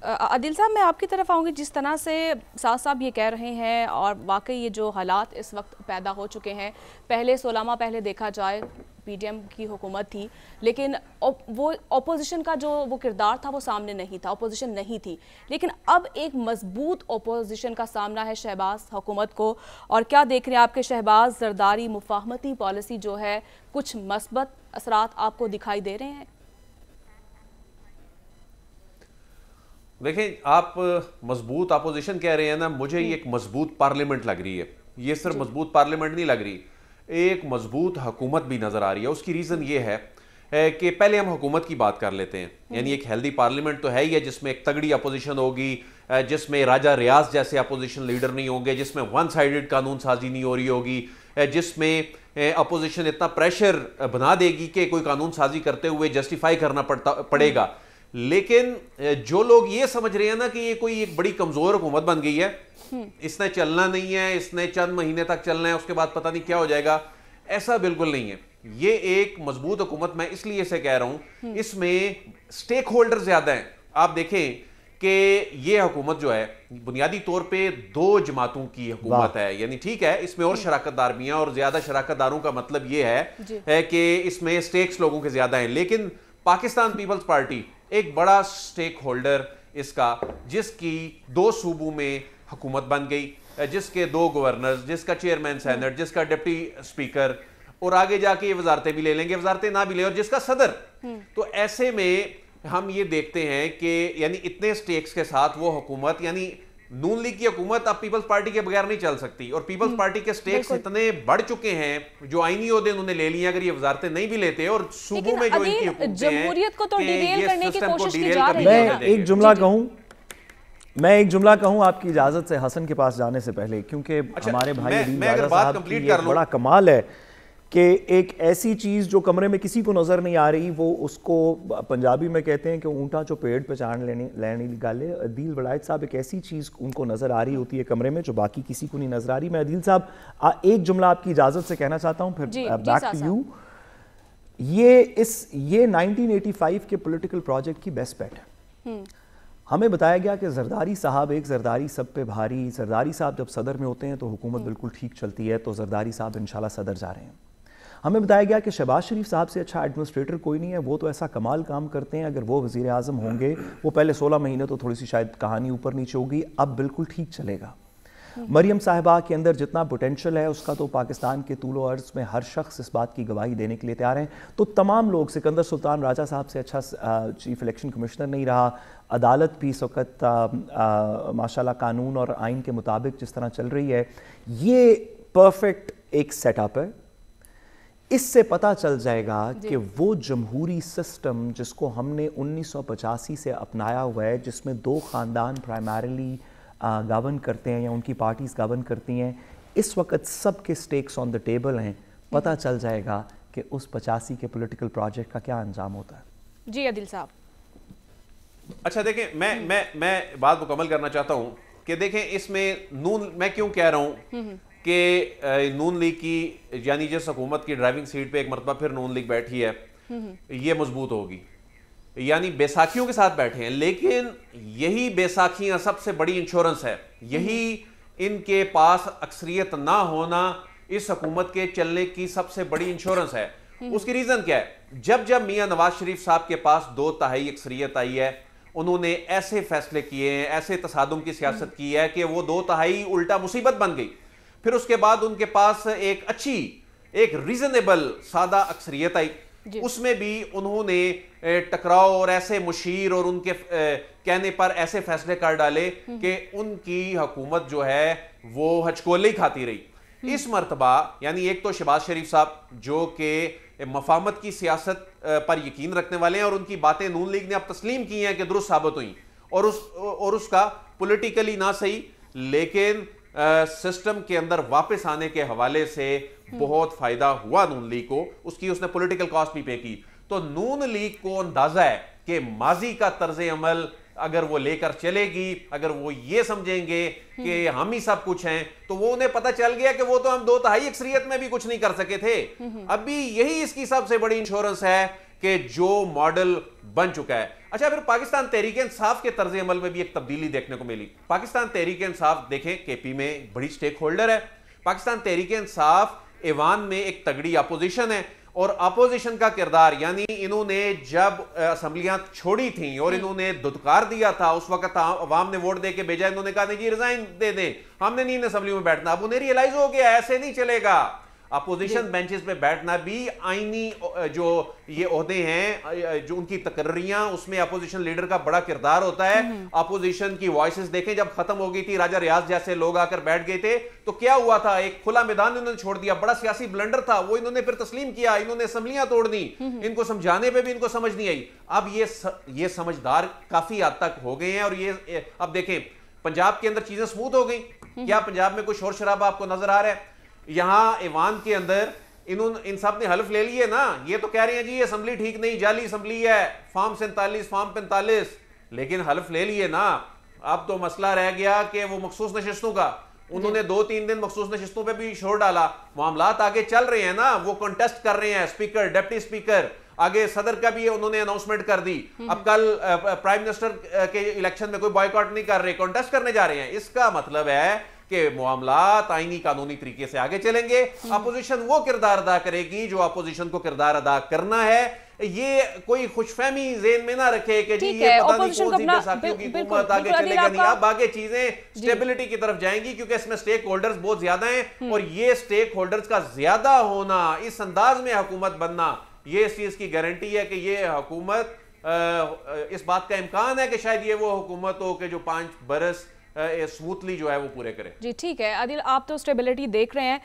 आदिल साहब, मैं आपकी तरफ आऊँगी। जिस तरह से साथ साहब ये कह रहे हैं और वाकई ये जो हालात इस वक्त पैदा हो चुके हैं, पहले 16 माह पहले देखा जाए पीडीएम की हुकूमत थी, लेकिन वो ऑपोजिशन का जो वो किरदार था वो सामने नहीं था, ऑपोजिशन नहीं थी। लेकिन अब एक मजबूत ऑपोजिशन का सामना है शहबाज हुकूमत को। और क्या देख रहे हैं आपके शहबाज जरदारी मुफाहमती पॉलिसी जो है, कुछ मस्बत असरात आपको दिखाई दे रहे हैं? देखें, आप मजबूत अपोजिशन कह रहे हैं ना, मुझे ये एक मजबूत पार्लियामेंट लग रही है। ये सिर्फ मजबूत पार्लियामेंट नहीं लग रही, एक मजबूत हुकूमत भी नजर आ रही है। उसकी रीजन ये है कि पहले हम हुकूमत की बात कर लेते हैं। यानी एक हेल्दी पार्लियामेंट तो है ही है, जिसमें एक तगड़ी अपोजिशन होगी, जिसमें राजा रियाज जैसे अपोजिशन लीडर नहीं होंगे, जिसमें वन साइडेड कानून साजी नहीं हो रही होगी, जिसमें अपोजिशन इतना प्रेशर बना देगी कि कोई कानून साजी करते हुए जस्टिफाई करना पड़ेगा। लेकिन जो लोग ये समझ रहे हैं ना कि ये कोई एक बड़ी कमजोर हुकूमत बन गई है, इसने चलना नहीं है, इसने चंद महीने तक चलना है, उसके बाद पता नहीं क्या हो जाएगा, ऐसा बिल्कुल नहीं है। ये एक मजबूत हुकूमत, मैं इसलिए इसे कह रहा हूं, इसमें स्टेक होल्डर ज्यादा हैं। आप देखें कि ये हुकूमत जो है बुनियादी तौर पे दो जमातों की हुकूमत है। यानी ठीक है, इसमें और शराकतदार भी हैं, और ज्यादा शराकतदारों का मतलब ये है कि इसमें स्टेक्स लोगों के ज्यादा हैं। लेकिन पाकिस्तान पीपल्स पार्टी एक बड़ा स्टेक होल्डर इसका, जिसकी 2 सूबों में हुकूमत बन गई, जिसके 2 गवर्नर्स, जिसका चेयरमैन सेनेट, जिसका डिप्टी स्पीकर, और आगे जाके ये वजारतें भी ले लेंगे, वजारतें ना भी ले, और जिसका सदर। तो ऐसे में हम ये देखते हैं कि यानी इतने स्टेक्स के साथ वो हुकूमत, यानी नून लीग की हुकूमत अब पीपल्स पार्टी के बगैर नहीं चल सकती। और पीपल्स पार्टी के स्टेक्स इतने बढ़ चुके हैं, जो आईनी ओहदे उन्होंने ले लिए, अगर ये वजारतें नहीं भी लेते, और सूबों में जो इनकी हुकूमतें हैं, जमहूरियत को तो डिरेल करने की कोशिश की जा रही है। है। मैं एक जुमला कहूं आपकी इजाजत से हसन के पास जाने से पहले, क्योंकि हमारे भाई अदील राजा साहब की ये बड़ा कमाल है कि एक ऐसी चीज जो कमरे में किसी को नजर नहीं आ रही, वो उसको पंजाबी में कहते हैं कि ऊंटा जो पेड़ पे चांद लेने गाले। अदील वलायत साहब एक ऐसी चीज उनको नजर आ रही होती है कमरे में जो बाकी किसी को नहीं नजर आ रही। मैं अदील साहब एक जुमला आपकी इजाजत से कहना चाहता हूं, फिर बैक टू यू। ये 1985 के पॉलिटिकल प्रोजेक्ट की बेस्ट बेट है। हमें बताया गया कि जरदारी साहब, एक जरदारी सब पे भारी, जरदारी साहब जब सदर में होते हैं तो हुकूमत बिल्कुल ठीक चलती है, तो जरदारी साहब इंशाल्लाह सदर जा रहे हैं। हमें बताया गया कि शहबाज शरीफ साहब से अच्छा एडमिनिस्ट्रेटर कोई नहीं है, वो तो ऐसा कमाल काम करते हैं, अगर वो वज़ीर आज़म होंगे, वो पहले 16 महीने तो थोड़ी सी शायद कहानी ऊपर नीचे होगी, अब बिल्कुल ठीक चलेगा। मरियम साहिबा के अंदर जितना पोटेंशियल है उसका तो पाकिस्तान के तूलो अर्ज़ में हर शख्स इस बात की गवाही देने के लिए तैयार हैं। तो तमाम लोग, सिकंदर सुल्तान राजा साहब से अच्छा चीफ इलेक्शन कमिश्नर नहीं रहा, अदालत भी इस वक्त माशाल्लाह कानून और आइन के मुताबिक जिस तरह चल रही है, ये परफेक्ट एक सेटअप है। इससे पता चल जाएगा कि वो जमहूरी सिस्टम जिसको हमने 1985 से अपनाया हुआ है, जिसमें 2 ख़ानदान प्राइमरीली गवर्न करते हैं या उनकी पार्टीज गवर्न करती हैं, इस वक्त सब के स्टेक्स ऑन द टेबल हैं। पता चल जाएगा कि उस 85 के पॉलिटिकल प्रोजेक्ट का क्या अंजाम होता है। जी अदिल साहब। अच्छा देखें, मैं बात मुकम्मल करना चाहता हूं कि देखें, इसमें नून, मैं क्यों कह रहा हूं कि नून लीग की, यानी जिस हुकूमत की ड्राइविंग सीट पे एक मरतबा फिर नून लीग बैठी है, ये मजबूत होगी, यानी बैसाखियों के साथ बैठे हैं। लेकिन यही बैसाखियां सबसे बड़ी इंश्योरेंस है, यही इनके पास अक्सरियत ना होना इस हुकूमत के चलने की सबसे बड़ी इंश्योरेंस है। उसकी रीजन क्या है? जब जब मियां नवाज शरीफ साहब के पास 2/3 अक्सरियत आई है, उन्होंने ऐसे फैसले किए हैं, ऐसे तसादुम की सियासत की है कि वो 2/3 उल्टा मुसीबत बन गई। फिर उसके बाद उनके पास एक अच्छी, एक रीजनेबल सादा अक्सरियत आई, उसमें भी उन्होंने टकराव और ऐसे मुशीर और उनके कहने पर ऐसे फैसले कर डाले कि उनकी हुकूमत जो है वो हचकोले ही खाती रही। इस मर्तबा यानी एक तो शहबाज शरीफ साहब जो कि मफाहमत की सियासत पर यकीन रखने वाले हैं, और उनकी बातें नून लीग ने अब तस्लीम की हैं कि दुरुस्त साबित हुई, और उसका पॉलिटिकली ना सही लेकिन सिस्टम के अंदर वापस आने के हवाले से बहुत फायदा हुआ नून लीग को, उसकी उसने पॉलिटिकल कॉस्ट भी पे की। तो नून लीग को अंदाजा है कि माजी का तर्ज अमल अगर वो लेकर चलेगी, अगर वो ये समझेंगे कि हम ही सब कुछ हैं, तो वो उन्हें पता चल गया कि वो तो हम 2/3 अक्सरियत में भी कुछ नहीं कर सके थे। अभी यही इसकी सबसे बड़ी इंश्योरेंस है कि जो मॉडल बन चुका है। अच्छा, फिर पाकिस्तान तहरीक इंसाफ के तर्ज अमल में भी एक तब्दीली देखने को मिली। पाकिस्तान तहरीक इंसाफ देखें केपी में बड़ी स्टेक होल्डर है। पाकिस्तान तहरीक इंसाफ ईवान में एक तगड़ी अपोजिशन है और अपोजिशन का किरदार, यानी इन्होंने जब असम्बलियां छोड़ी थी और इन्होंने दुदकार दिया था, उस वक्त अवाम ने वोट दे के भेजा, इन्होंने कहा नहीं जी रिजाइन दे दें, हमने नहीं इन असम्बली में बैठना। अब उन्हें रियलाइज हो गया ऐसे नहीं चलेगा। अपोजिशन बेंचेस पे बैठना भी आईनी जो ये ओहदे हैं, जो उनकी तकर्रियां, उसमें अपोजिशन लीडर का बड़ा किरदार होता है। अपोजिशन की वॉइसेस देखें, जब खत्म हो गई थी, राजा रियाज जैसे लोग आकर बैठ गए थे, तो क्या हुआ था, एक खुला मैदान इन्होंने छोड़ दिया। बड़ा सियासी ब्लंडर था वो, इन्होंने फिर तस्लीम किया, इन्होंने असम्बलियां तोड़ दी। इनको समझाने पे भी इनको समझ नहीं आई। अब ये समझदार काफी हद तक हो गए हैं और ये अब देखें पंजाब के अंदर चीजें स्मूथ हो गई। क्या पंजाब में कोई शोर शराबा आपको नजर आ रहा है? यहां ईवान के अंदर इन सब ने हल्फ ले लिए ना। ये तो कह रहे हैं जी ये असम्बली ठीक नहीं, जाली असम्बली है, फॉर्म 47 फॉर्म 45, लेकिन हल्फ ले लिए ना। अब तो मसला रह गया कि वो मखसूस नशिस्तों का, उन्होंने 2-3 दिन मखसूस नशिस्तों पे भी शोर डाला। मामलात आगे चल रहे हैं ना, वो कंटेस्ट कर रहे हैं, स्पीकर, डिप्टी स्पीकर, आगे सदर का भी उन्होंने अनाउंसमेंट कर दी। अब कल प्राइम मिनिस्टर के इलेक्शन में कोई बॉयकॉट नहीं कर रहे, कंटेस्ट करने जा रहे हैं। इसका मतलब है कि मामलात आईनी कानूनी तरीके से आगे चलेंगे। अपोजिशन वो किरदार अदा करेगी जो अपोजिशन को किरदार अदा करना है। ये कोई खुशफहमी जेन में ना रखे कि जी ये पता नहीं कौन सी बैसाखियों की हुकूमत आगे चलेगा नहीं। अब आगे चीजें स्टेबिलिटी की तरफ जाएंगी क्योंकि इसमें स्टेक होल्डर्स बहुत ज्यादा हैं और ये स्टेक होल्डर्स का ज्यादा होना, इस अंदाज में हुकूमत बनना, ये इस चीज की गारंटी है कि ये हुकूमत, इस बात का इम्कान है कि शायद ये वो हुकूमत हो कि जो 5 बरस स्मूथली जो है वो पूरे करे। जी ठीक है आदिल, आप तो स्टेबिलिटी देख रहे हैं।